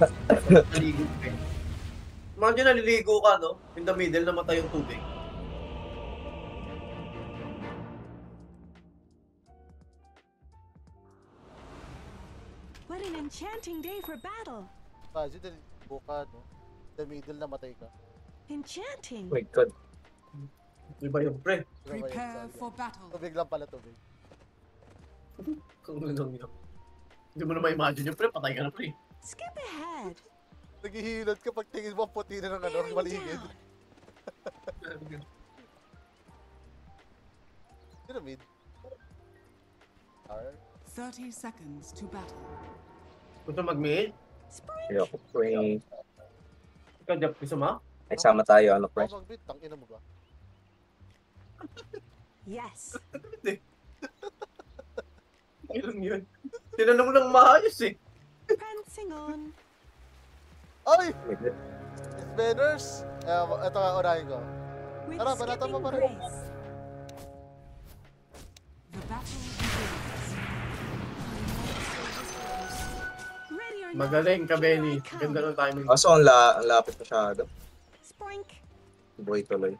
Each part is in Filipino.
Naligo ka eh. Imagine naliligo ka, no? In the middle, namatay yung tubig. What an enchanting day for battle. Kasi naliligo ka, no? The middle na matay ka. Enchanting. Oh my god. Di ba yung pre? Prepare for battle. Tubig lang pala, tubig. Kung ano yun. Hindi mo na ma-imagine yung pre, patay ka na pre. Skip ahead. Naghihilot ka pag tingin mo ang puti na ng ano, Bearing maligid. down. Sino mid? R? 30 seconds to battle. Gusto mag-mail? Spring. Kaya ako, pre. Ikaw, Jeff, gusto mo? Ay, sama tayo, ano, pre? Ako mag-mid, tangina mo ba? Yes. Ilan yun? Tinanong mo ng maayos eh. Prancing on. Ay! Banners! Ito nga, unahin ko. With Tara, banatan mo skipping pa rin. grace. The battle begins. Ready or not, Magaling ka, here Benny. I come. Ganda ng timing. Kaso, ang lapit masyado. Sprink. Buhay tuloy.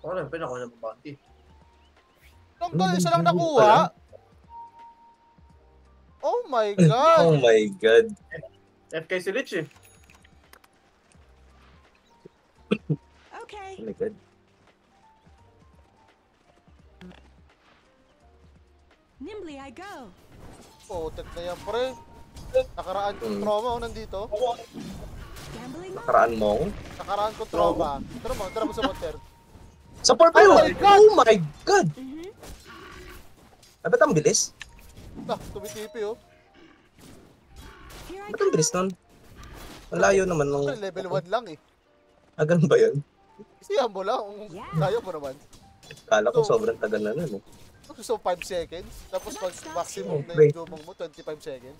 Oo na, pinako na mabati. Lang tol, isa lang nakuha? Oh my god! Oh my god. FK si Lich eh. Okay. Oh my god. Nimbly I go. Putek na yan, pre. Nakaraan kong trauma ako nandito. Gambling on. Nakaraan mo ako. Nakaraan kong trauma. Tara mo sa water. Support mo! Oh my God! Oh my god! Mhm. Ay, ba't ang bilis? Ah, tumitipi oh. Here I Ba't ang go. bilis nun? Ang layo naman nung... Actually, level 1 lang eh. Ah, ganun ba yun? Isihan mo lang. Yeah. Kaya mo naman. Kala ko So- sobrang tagal na nun eh. So 5 seconds. Tapos pag maximum na Okay. yung dumong mo, 25 seconds.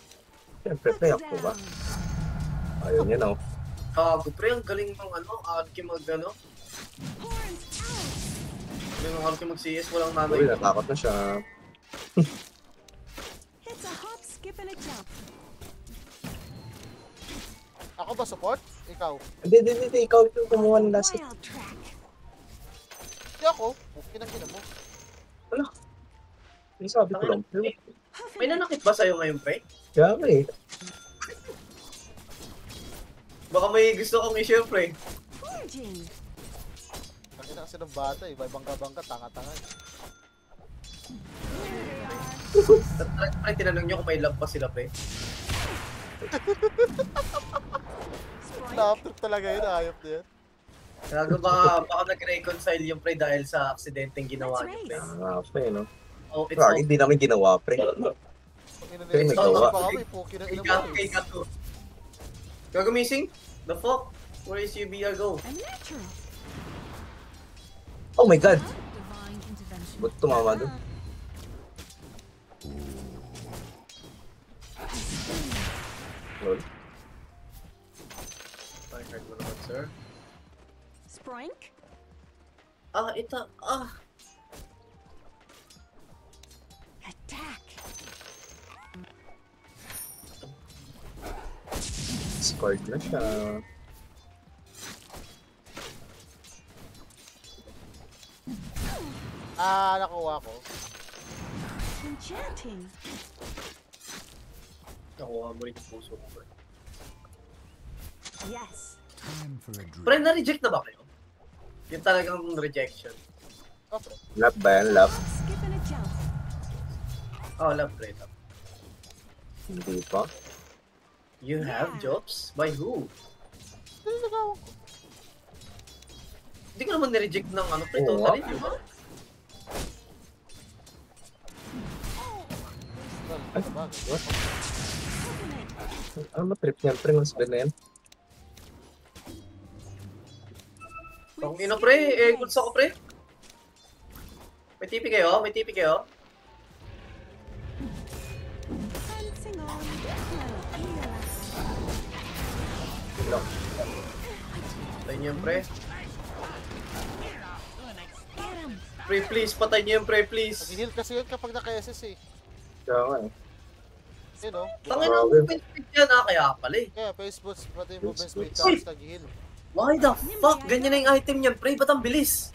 Siyempre, play ako ba? Ayun yun oh. Kago pre, ang galing ng ano, Arky mag ano. Horns out. Galing ng Arky mag CS, walang nanay. Uy, natakot na siya. It's a hop, skip, and a jump. Ako ba support? Ikaw? Hindi. Ikaw yung kumuha ng last hit. Wild track. Hindi ako. Okay na mo. Wala. Hindi sabi ko lang. May Huffing it. nanakit ba sa'yo ngayon pre? Kaya nga eh. Baka may gusto kong i-share pre. Forging. Kasi na kasi ng bata eh. Bangka-bangka, tanga-tanga. Ay, tinanong nyo kung may love pa sila pre. Na-uptrip talaga yun. Ayop na yan. Gago baka nag-reconcile yung pre dahil sa aksidenteng ginawa niyo pre. Ah, pre, no? Oh, it's Sorry, hindi namin ginawa, pre. Ina Kaya na nagawa. pa kami. Puki na ina mo. Kay Kato. Gago missing? The fuck? Where is UBR go? A natural. Oh my god! Divine intervention. Ba't tumama dun? Lol. I heard mo naman, sir. Sprink. Ah, ito. Ah. Attack. Scored na siya. Ah, nakuha ko. Enchanting. Nakuha mo rin yung puso ko. Pre, Yes. Time for a drink. pre na-reject na ba kayo? Yung talagang rejection. Okay. Lap ba yan? Lap? Hop, skip, and a jump. Oh, love pre. Love. Hindi pa. You have jobs? By who? Ano nagawa ko? Hindi ko naman na-reject ng ano pre. Oo, Totally, di ba? Ano ba? What? Huffing it. Ano trip niyan, pre? Mas na yan. Ang ina pre, eh, goods ako pre. May tipi kayo? May tipi kayo? Prancing on. Here. Lang. Patay niyo yung pre. Get him. Pre, please, patay niyo yung pre, please. Nag-heal kasi yun kapag naka-SS eh. Kaya nga eh. Yun o. Tangin ang movement speed yan kaya pala eh. Kaya face boots, pati yung movement speed, Uy! tapos nag-heal. Why the fuck? Ganyan na yung item niyan, pre. Ba't ang bilis?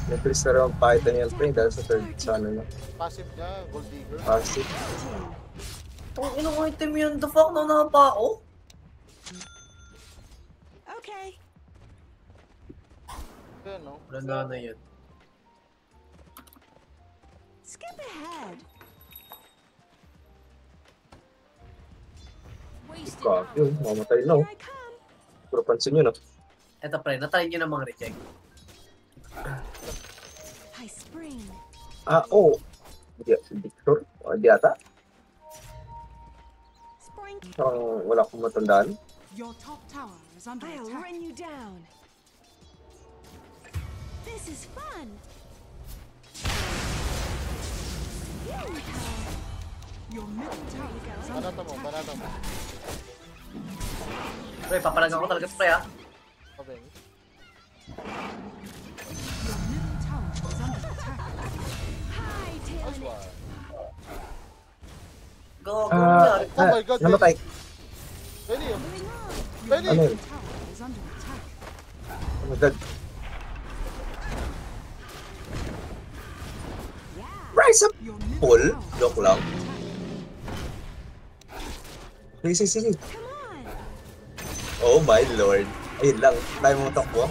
May twist na rin ang pakita niya, pre, dahil sa third channel na. Passive niya, gold digger. Passive. Ang inong item yan, the fuck? Naunahan pa ako? Okay. Yun no. Wala na yun. Skip ahead. Wasted Kak, yun, mamatay na, oh. Here I come. Pero pansin nyo, no? Eto pre, natry nyo ng mga reject. I spring. Oo. Victor? O, di ata. Spring. Parang wala akong matandaan. Your top tower is under I'll attack. run you down. This is fun. Your middle tower is under Banata mo, attack. banata mo. Pre, papalagan ko talaga pre Pabeng. Your middle tower is under attack. Hi, Nice Taylor. one. Go, nangyari? Oh my god, Namatay. Benny yun. Moving on. Benny Ano yun. yun? Tower is under attack. Oh my god. Yeah. Rise up! Your middle Pull? tower Joke is lang. under attack. Sige. Come on. Oh my lord. Ayun lang. Tayo mo takbo.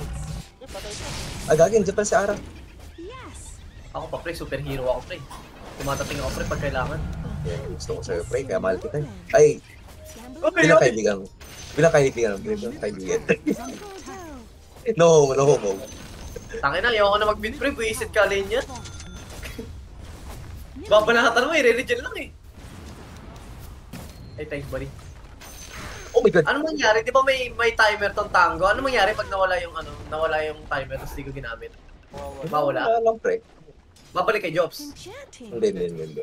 Eh, patay siya. Agagin, Japan si Ara. Yes. Ako pa pre, superhero ako pre. Tumatating ako pre pag kailangan. Yeah, gusto ko sa'yo, pre. Kaya mahal kita. Ay, Gamble. bilang kaibigan. Bilang kaibigan. Bilang kaibigan. Full go. No homo. Tangin na, ayoko na mag-beat pre, buisit ka alin yan. Babanatan mo eh, re-regen lang eh. Ay, thanks buddy. Oh my god. Ano mangyari? Di ba may timer tong tango? Ano mangyari pag nawala yung timer tapos di ko ginamit? Mawala. Wala lang, pre. Babalik kay Jobs. Enchanting. Hindi.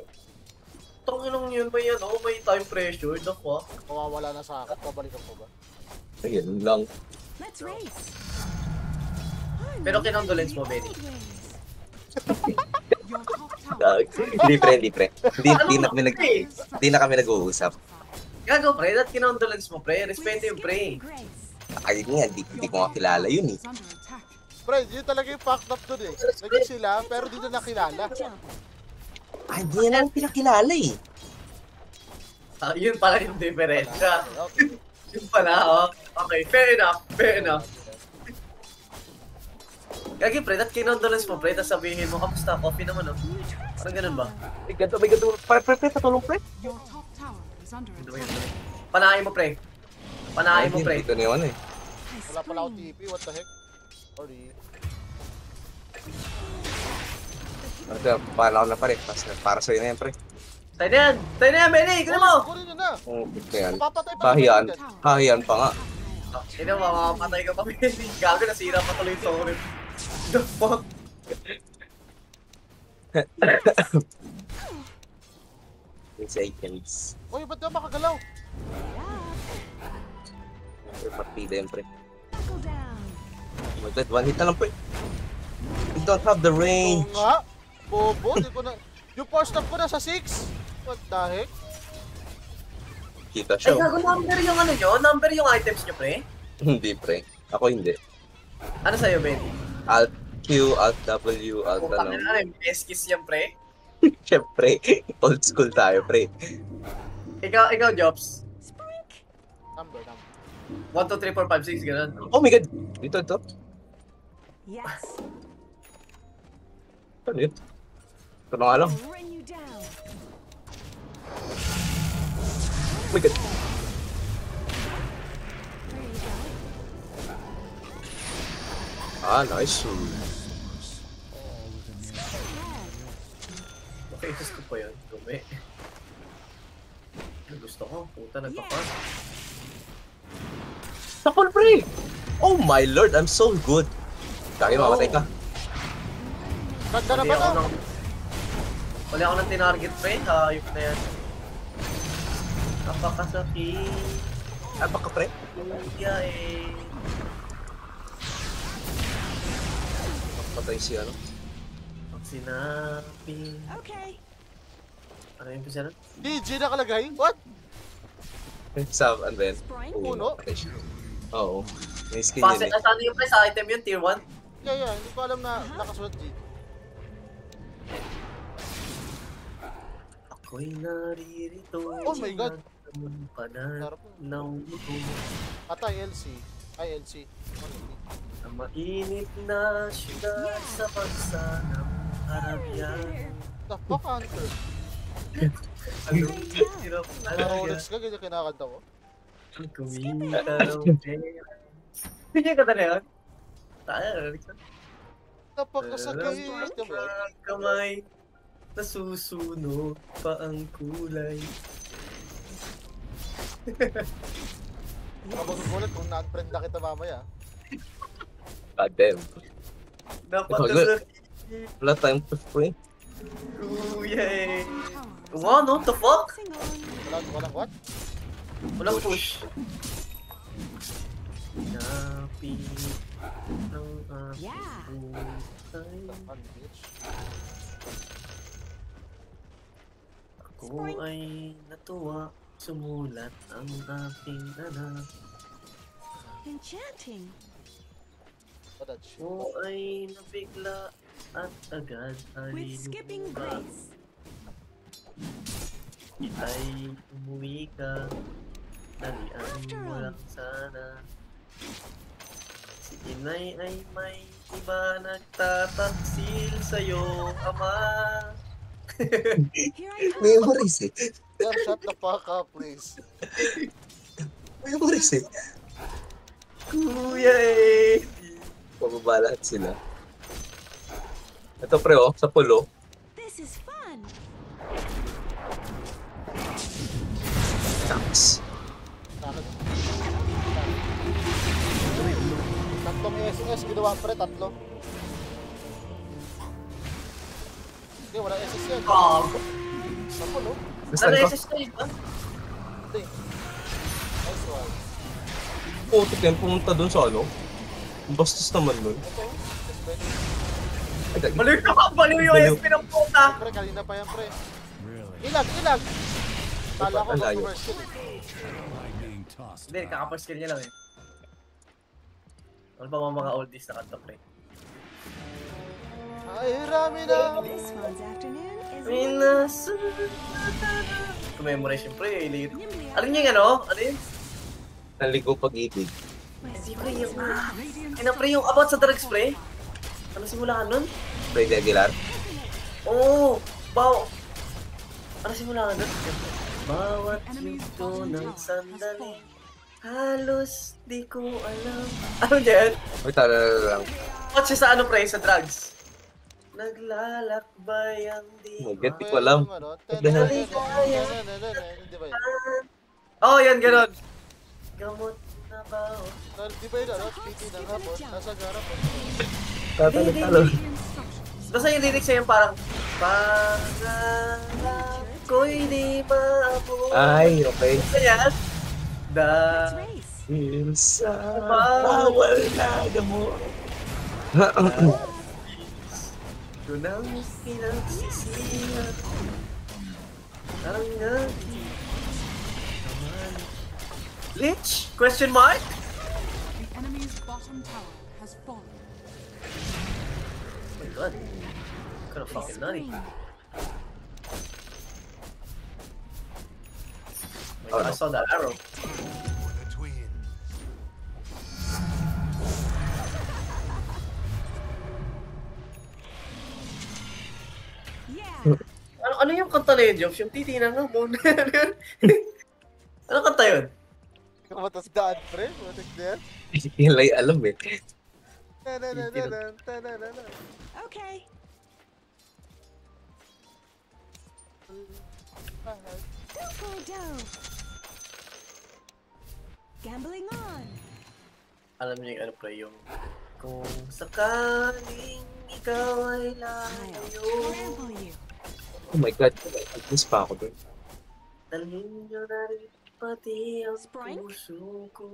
Tangin yun ba yan? Oh, may time pressure. The fuck? Mawawala na sa akin. Pabalikan ko ba? Ayun lang. Let's race. Pero kinondolence mo, Benny. Your top tower Hindi, pre. Ano Hindi na kami nag-uusap. Gago, pre. That kinondolence mo, pre. Respeto yung pre. Ayun nga, hindi ko nga kilala yun eh. is under attack. Pre, yun talaga yung fucked up dun eh. Naging sila, pero di na nakilala. Ay, hindi na lang pinakilala eh. Ah, yun pala yung diferensya. Okay. Yun pala, oh. Okay, fair enough. Gagi, pre. That kinondolence mo, pre. Tapos sabihin mo, kamusta? Coffee naman, oh. Parang ganun ba? May ganito. Pre, patulong, pre. Your top tower is under Ito ba attack. yun? Panahin mo, pre. Panahin mo, pre. Dito na yun eh. Wala pala akong TP, what the heck? Sorry. Paano ako na pare? Para sa'yo na yan, pre. Tayo na yan, Benny. Ikaw mo. Kunin nyo na! Yan. Papatay pa Kahiyan. naman yan. Kahiyan pa nga. Sino, mamamatay ka pa, Benny. Gago, nasira pa tuloy yung sorry. The fuck? 3 seconds. Uy, ba't ka makagalaw? Partida yan, pre. Buckle down. Oh my god, one hit na lang, pre. You don't have the Oo range. nga. Bobo, di ko na... Yung first stop ko na sa 6. What the heck? Kita Ay, siya. gago, number yung ano nyo? Number yung items nyo, pre? Hindi, pre. Ako hindi. Ano sa'yo, Benny? Alt Q, Alt W, Alt Kung ano. tangin na rin, best-kiss yan, pre. Siyempre, old school tayo, pre. Ikaw, Jobs. Sprink. Number. 1, 2, 3, 4, 5, 6, ganun. Oh my god! Ito. Yes. Ano yun? Ito na nga lang. I'll run you down. Oh my god. There you go. Ah, nice. Okay, gusto ko yun. Dumi. Gusto ko. Puta, nagpapas. Tapol, pre! Oh my lord, I'm so good. Kaya mamatay ka. Ganda na Wala ba ako na? ng... Wala ako ng tinarget, pre. Hayop na yan. Napakasakit. Ah, baka, pre? Kuya eh. Patay si ano. Pag sinabi... Okay. Ano yung pisana? DG nakalagay? What? Sa, ano ba yan? Sprite? Uno? Oo. May skin Fast, yun eh. ano yung pre sa item yun? Tier 1? Yeah, hindi ko alam na nakasulat G. Ako'y naririto. Oh my God. Panat ng muto. Atay, LC. Ay, LC. Ang mainit na syudad sa bansa ng Arabian. The fuck, Hunter? Anong hirap Mga talaga. Rolex ka, ganyan kinakanta mo. Kumita ng pera. Hindi ka na yun? Tayo, Rolex. Napakasakit. Ang kamay, nasusunog pa ang kulay. Magugulat kung na-unfriend na kita mamaya. God damn. Dapat Ikaw, na sa Wala tayong pre. kuya eh. Tower is Wow, no? What the fuck? Focusing on. Walang what? Walang push. Napi ng Yeah. aking An, bitch. Ako ay natuwa, sumulat ang aking anak. Enchanting. What that shit? Ako ay nabigla at agad ay With skipping lumubog. grace. Ay umuwi ka, dalian After mo all. lang sana. Si Inay ay may iba nagtataksil sa'yo, ama. Here I come. Memories eh. Sir, shut the fuck up, please. Memories eh. Kuya eh. Pababa lahat sila. Ito pre oh, sa pulo. This is fun. Thanks. Nakit. Tatlong SS, ginawa pre, tatlo. Hindi, wala SS yan. Gago. Sampo, no? Basta Ano ko. SS na yun ba? Hindi. Nice one. Puto kayo pumunta dun sa ano. Ang bastos naman nun. Ito, just bet. Ay, gagi. Baliw ka, baliw yung Baliw. SP ng puta. Pre, kanina pa yan, pre. Ilag! Kala ko Ang layo. commercial eh. Hindi, kakapaskill niya lang eh. Ano ba mga oldies na kanta pre? Ay, rami na! This one's afternoon is Commemorate pre, lyric. nimbly Ano yung ano? Ano yun? Naligo pag-ibig. Hindi pre yung... Ano pre yung about sa drugs pre? Ano simulaan nun? Freddy Aguilar. Oo! Bao! Ano simulaan nun? Bawat yugto ng sandali, halos di ko alam. Ano yan? Uy, tara lang. What siya sa ano pre? Sa drugs? Naglalakbay ang Mag-get diwa. ko alam. Hindi ba yun? Oh, yan, ganon. Gamot na ba? Di ba yun, ano? Piti ng hapon, nasa garapon. Tatalo-talo. Basta yung lyrics niya yung parang pangarap ko'y di maabot. Ay, okay. Ayan. Let's race. Ilsa, bawal na mo. Ito nang pinagsisihan. Parang nga. Naman. Lich? Question mark? The enemy's bottom tower has fallen. Oh my god. Kind of fucking nutty. Spring. Oh my god, I saw that arrow. Yeah. Ano yung kanta na yun, Jobs? Yung titina nga, bone. Ano kanta yun? Kamatas daan, pre. Matik na yan. Yung lay alam eh. Tananananan, tanananan. Okay. Do. Gambling on. Alam niyo yung ano pre, yung kung sakaling ikaw ay I'll layo, trample you. Oh my god, mag-miss pa ako dun. dalhin niyo na rin pati ang Sprite? puso ko.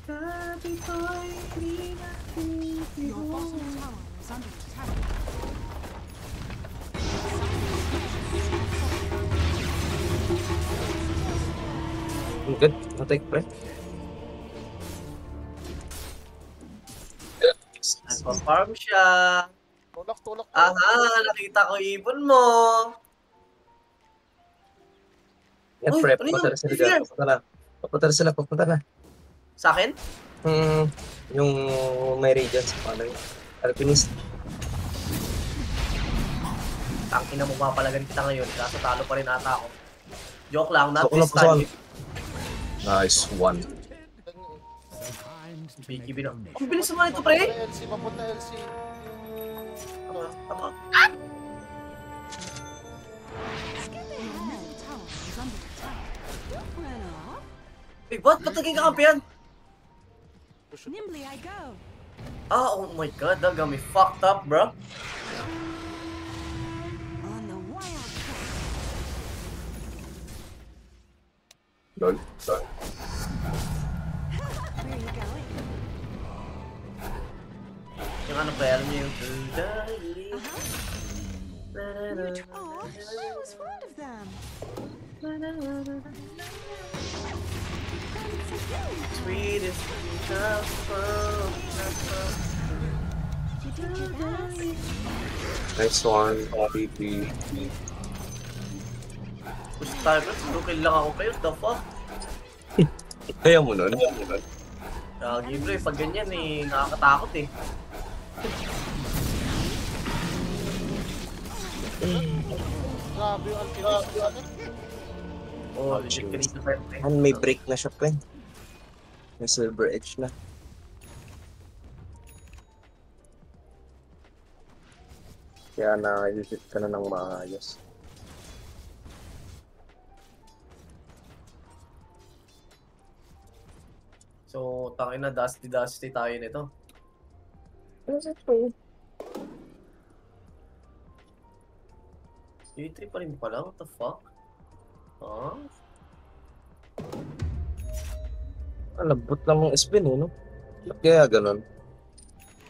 Sabi ko'y di natin Your bottom tower is under attack. Good. Matay, pre. Nagpa-farm siya. Tulak. Aha, nakita ko ibon mo. Yan, Uy, pre. ano Papunta yun? na sila Here. dyan. Papunta na. Sa akin? Yung may radiance, paano yun? Alpinist. Tangina mo papalagan kita ngayon. Kaso talo pa rin ata ako. Joke lang, not Pasok this time. Nice one. Biki bino. Ang bilis naman ito, pre! Papunta LC. Tama. Your middle tower is under attack. Run off. Wait, what? Ba't naging kakampihan? Nimbly I go. Ah, oh my god, that got me fucked up, bro. On the wild track. Lol. Where are you going? Yung ano pa, alam niyo yung... Oh, I was fond of them. Sweetest You did your best. Nice one. PP. Push tayo, bro. Lukil lang ako kayo. The fuck? Kaya mo nun. Lagi, bro. Pag ganyan eh, nakakatakot eh. Grabe yung alpinist. Oh, legit ka dito tayo. May break na siya, pre. May silver edge na. Kaya na-hit ka na ng maayos. So, tangin na, dusty tayo nito. D3 pa rin pala, what the fuck? Huh? Lambot lang ng spin eh, no? Ba't kaya ganun?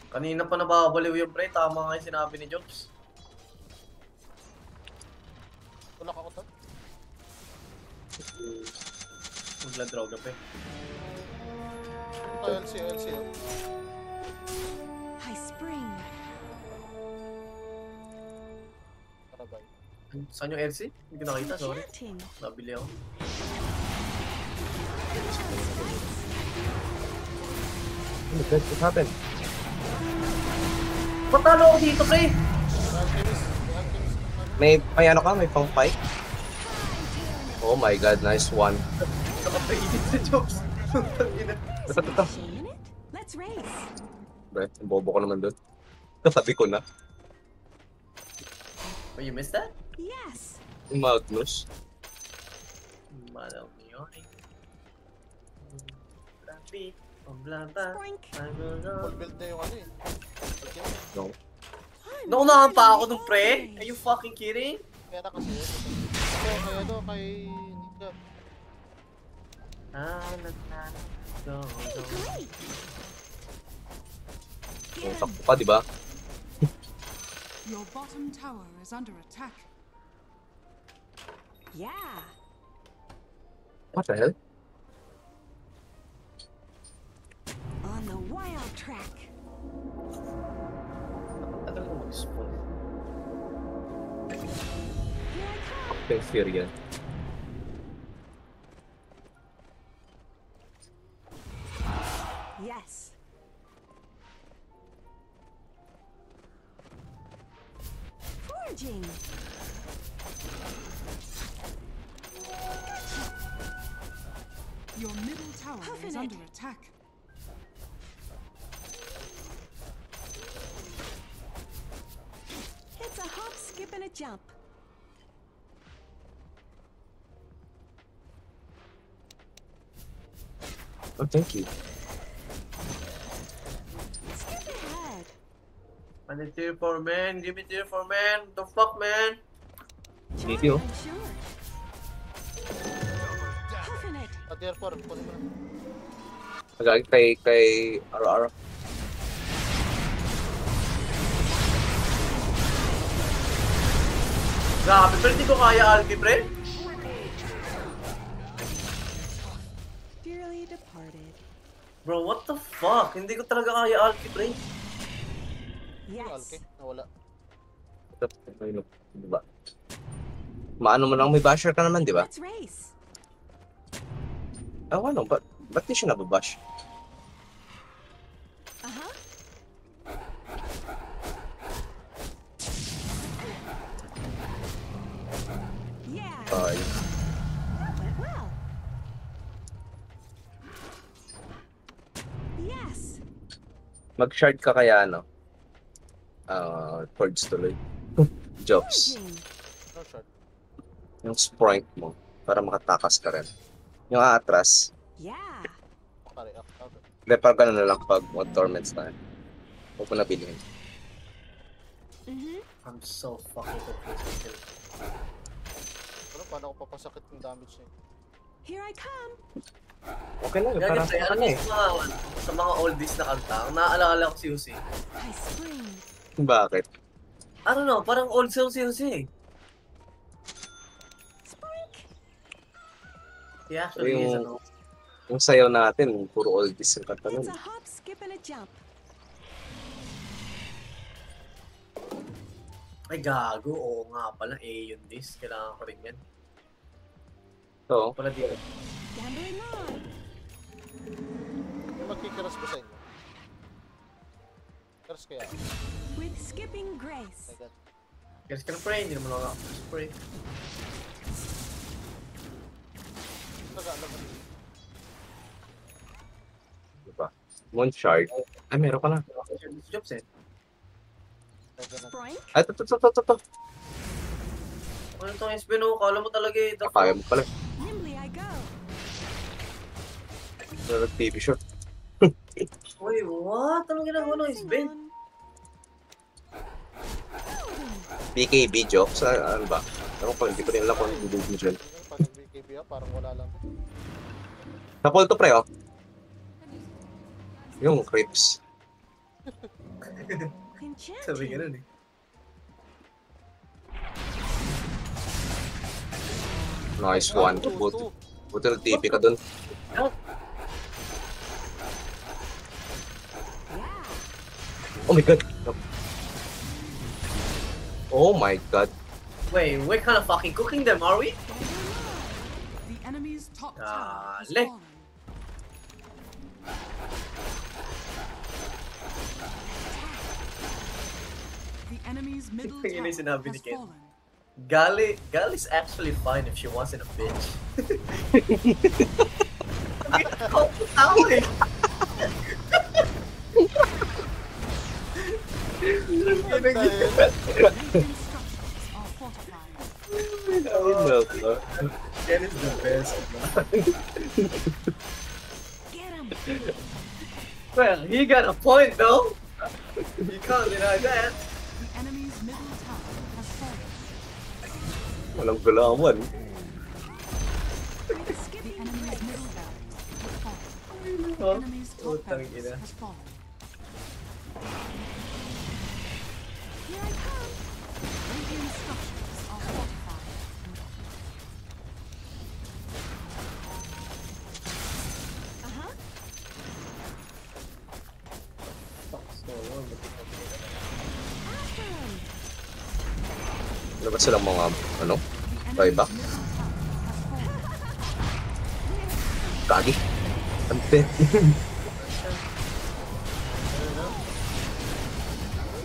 Kanina pa nababaliw yung pre, tama nga yung sinabi ni Jobs. Tulak ako to. Magla-droga pa eh. LC. High spring. Karabay. Saan yung LC? Hindi ko nakita, sorry. Enchanting. Nabili ako. What happened? Patalo ako dito, pre! Alpinist. May ano ka? May pang fight? Oh my god, nice one. Nakapainit sa Jobs. Ito. Shame in it? Let's race. Bre, ang bobo ko naman doon. Sabi ko na. Oh, you missed that? Yes. Yung Magnus. Malaw niyo eh. Blambi, blamba. Boink. Full build na yung ano eh. No. I'm Naunahan pa ako learning nung pre? always. Are you fucking kidding? Kaya na kasi yun. Ito, kay Ninja. Go. Great. Yung takbo pa, di ba? Your bottom tower is under attack. Yeah. What the hell? On the wild track. Tagal mo mag-spawn. Here I come. Yung fear yan. Yes. Foraging. Your middle tower Huffing is it. under attack. It's a hop, skip, and a jump. Oh, thank you. Skip ahead. I need tier 4, man. Give me tier 4, man. The fuck, man? Thank you. I'm sure. Huffing it. At tier 4, kunin mo na. Nagagay kay RR. Grabe, pero hindi ko kaya algebra. Bro, what the fuck? Hindi ko talaga kaya Alki, pre. Yung Alke, Yes. nawala. Diba? Maano mo lang, may basher ka naman, di ba? Let's race. Ah, ano, ba't di siya nababash? Uh-huh. Yeah. Ay, That went well. Yes. mag-shard ka kaya, ano? Chords tuloy. Jobs. Team. No shot. Yung sprite mo, para makatakas ka rin. Yung aatras, Yeah. Pare, okay. hindi, pag gano'n na lang pag mag-torments na. Huwag mo na bilhin. Mm-hmm. I'm so fucking confused. Pero paano ko papasakit yung damage niya? Here I come. Okay lang, Kaya para pre, sa alam kanya mo sa mga oldies na kanta, ang naaalala ko si Jose. I spring. Bakit? I don't know, parang old song si Jose. Sprink. He actually is, Yung- ano. Yung sayaw natin, puro oldies yung kanta nun. It's a hop, skip, and a jump. Ay, gago. Oo nga pala. Yun this. Kailangan ko rin yan. So, Pala dito. Gambling on. May magkikiras ba sa inyo? Kiras kaya? With skipping grace. My God. Kasi ka na pre, hindi naman ako spray. Nag-alam mo. diba? Moon shard. Ay, meron ka na. Jobs eh. Nag-alam. Sprink. Ay, ito. Ano itong SPNO? Kala mo talaga eh. The Kaya mo pala. Nimbly I go. TV shot. Uy, what? Anong ginagawa ng Bouncing SPN? on. BKB jokes, ano ba? Ewan ko, hindi ko rin alam kung ano yung dyan. Pag nag-BKB parang wala lang. Napol to pre, oh. Yung creeps. Enchanting. Sabi ganun eh. Nice one. Buti ng TV ka dun. Yeah. Oh my god. Oh my god. Wait, we're kind of fucking cooking them, are we? The enemy's top tower has Dale. fallen. The enemy's middle Yun yung tower sinabi ni has Ken. fallen. Gali's actually fine if she wasn't a bitch. Ako tao eh. Radiant structures are fortified. Ken is the best. Get him. Well, he got a point though. You can't deny that. The enemy's middle tower has fallen. Walang gulawan. The Skipping enemy's grace. middle barracks has fallen. The Oh, enemy's top utang barracks ina. has fallen. Here I come. Radiant structures are fortified. Uh-huh. After him. Ano ba silang mga, ano? The Buyback? enemy's middle tower has fallen. Kagi. Ante.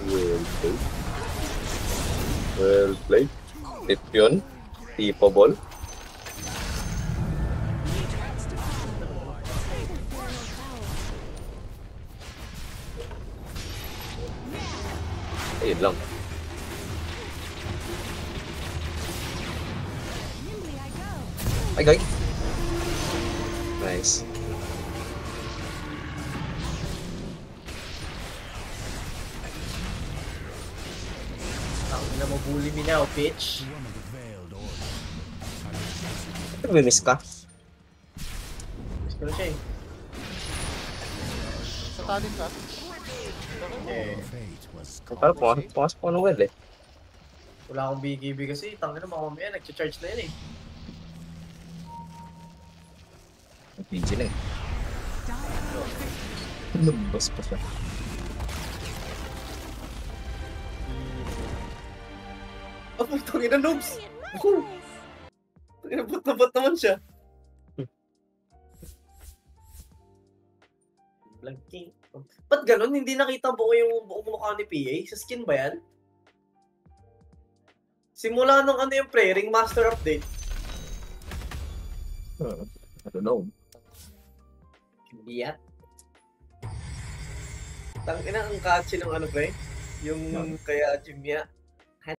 Well played. Well played. Tip yun. Tipable. Ayun lang. Nimbly I go. Ay, gay. Nice. Ang ina mo bully me now, bitch. Nag-miss ka? Miss ko na siya eh. Sa talent ka? Eh, Parang pumasok ko ng well eh. wala akong BKB kasi. Tangina mga mamaya, nag-charge na yun eh. PG na eh. Dire Lumabas pa siya. Oh, putang ina, noobs! Inabot na bot naman siya. Black King. Ba't ganun? Hindi nakita yung buong mukha ni PA? Sa skin ba yan? Simula nung ano yung pre, Ringmaster update. I don't know. Biyat. Tangina ang catchy ng ano pre? Yung kaya Jimya.